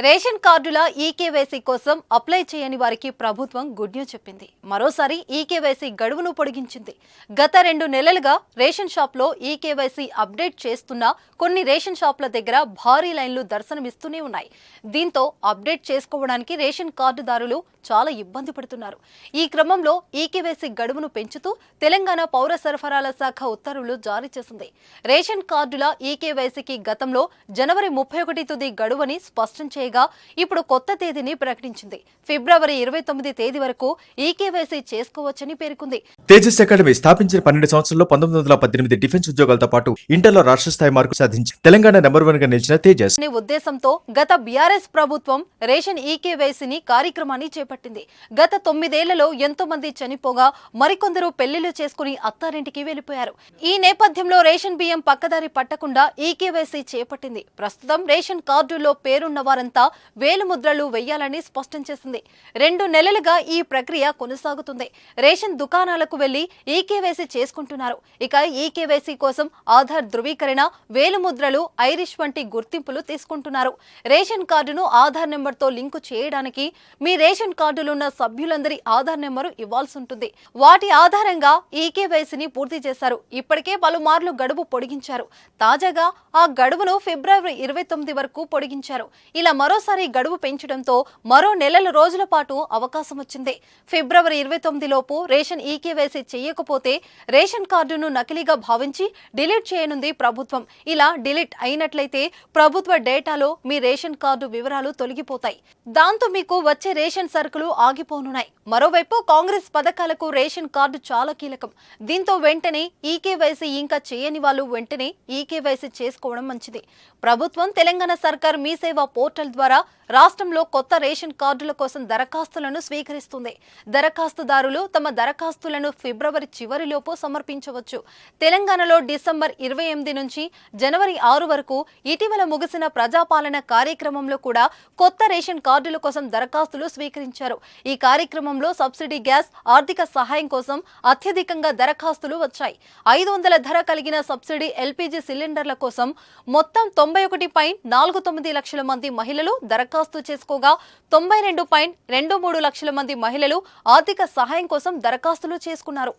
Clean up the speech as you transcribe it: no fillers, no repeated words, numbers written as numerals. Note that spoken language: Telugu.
రేషన్ కార్డుల ఈకేవైసీ కోసం అప్లై చేయని వారికి ప్రభుత్వం గుడ్ న్యూస్ చెప్పింది. మరోసారి ఈకేవైసీ గడువును పొడిగించింది. గత 2 నెలలుగా రేషన్ షాప్లో ఈకేవైసీ అప్డేట్ చేస్తున్న కొన్ని రేషన్ షాపుల దగ్గర భారీ లైన్లు దర్శనమిస్తూనే ఉన్నాయి. దీంతో అప్డేట్ చేసుకోవడానికి రేషన్ కార్డుదారులు చాలా ఇబ్బంది పడుతున్నారు. ఈ క్రమంలో ఈకేవైసీ గడువును పెంచుతూ తెలంగాణ పౌర సరఫరాల శాఖ ఉత్తర్వులు జారీ చేసింది. రేషన్ కార్డుల ఈకేవైసీకి గతంలో జనవరి 31 తుది గడువని స్పష్టం చేయగా ఇప్పుడు కొత్త తేదీని ప్రకటించింది. ఫిబ్రవరి 29 తేదీ వరకు ఈకేవైసీ చేసుకోవచ్చని పేర్కొంది. తేజస్ అకాడమీ స్థాపించిన 12 సంవత్సరాల్లో 1918 డిఫెన్స్ ఉద్యోగాలతో పాటు ఇంటర్లో రాష్ట్ర స్థాయి మార్కు సాధించి తెలంగాణ నెంబర్ 1 గా నిలిచిన తేజస్ ఉద్దేశంతో గత బీఆర్ఎస్ ప్రభుత్వం రేషన్ ఈకేవైసీని కార్యక్రమాన్ని చేపట్టింది. గత 9 ఏళ్లలో ఎంతో మంది చనిపోగా మరికొందరు పెళ్లిళ్లు చేసుకుని అత్తారింటికి వెళ్లిపోయారు. ఈ నేపథ్యంలో రేషన్ బియ్యం పక్కదారి పట్టకుండా ఈకేవైసీ చేపట్టింది. ప్రస్తుతం రేషన్ కార్డుల్లో పేరున్న వారంతా వేలుముద్రలు వెయ్యాలని స్పష్టం చేసింది. 2 నెలలుగా ఈ ప్రక్రియ కొనసాగుతుంది. రేషన్ దుకాణాలకు వెళ్లి ఈకేవైసీ చేసుకుంటున్నారు. ఇక ఈకేవైసీ కోసం ఆధార్ ధృవీకరణ, వేలుముద్రలు, ఐరిష్ వంటి గుర్తింపులు తీసుకుంటున్నారు. రేషన్ కార్డును ఆధార్ నెంబర్తో లింకు చేయడానికి మీ రేషన్ కార్డులున్న సభ్యులందరి ఆధార్ నెంబరు ఇవ్వాల్సి ఉంటుంది. వాటి ఆధారంగా ఈకేవైసీని పూర్తి చేశారు. ఇప్పటికే పలుమార్లు గడువు పొడిగించారు. తాజాగా ఆ గడువును ఫిబ్రవరి 29 వరకు పొడిగించారు. ఇలా మరోసారి గడువు పెంచడంతో మరో నెలల రోజుల పాటు అవకాశం వచ్చింది. ఫిబ్రవరి 29 లోపు రేషన్ ఈకేవైసీ చేయకపోతే రేషన్ కార్డును నకిలీగా భావించి డిలీట్ చేయనుంది ప్రభుత్వం. ఇలా డిలీట్ అయినట్లయితే ప్రభుత్వ డేటాలో మీ రేషన్ కార్డు వివరాలు తొలగిపోతాయి. దాంతో మీకు వచ్చే రేషన్ సరుకులు ఆగిపోనున్నాయి. మరోవైపు కాంగ్రెస్ పథకాలకు రేషన్ కార్డు చాలా కీలకం. దీంతో వెంటనే ఈకేవైసీ ఇంకా చేయని వాళ్ళు వెంటనే ఈకేవైసీ చేసుకోవడం మంచిది. ప్రభుత్వం తెలంగాణ సర్కార్ మీ సేవ పోర్టల్ ద్వారా రాష్ట్రంలో కొత్త రేషన్ కార్డుల కోసం దరఖాస్తులను స్వీకరిస్తుంది. దరఖాస్తుదారులు తమ దరఖాస్తులను ఫిబ్రవరి చివరిలోపు సమర్పించవచ్చు. తెలంగాణలో డిసెంబర్ 28 నుంచి జనవరి 6 వరకు ఇటీవల ముగిసిన ప్రజాపాలన కార్యక్రమంలో కూడా కొత్త రేషన్ కార్డుల కోసం దరఖాస్తులు స్వీకరించారు. ఈ కార్యక్రమంలో సబ్సిడీ గ్యాస్, ఆర్థిక సహాయం కోసం అత్యధికంగా దరఖాస్తులు వచ్చాయి. 500 ధర కలిగిన సబ్సిడీ ఎల్పీజీ సిలిండర్ల కోసం మొత్తం 91.49 లక్షల మంది మహిళలు దరఖాస్తు చేసుకోగా 92.23 లక్షల మంది మహిళలు ఆర్థిక సహాయం కోసం దరఖాస్తులు చేసుకున్నారు.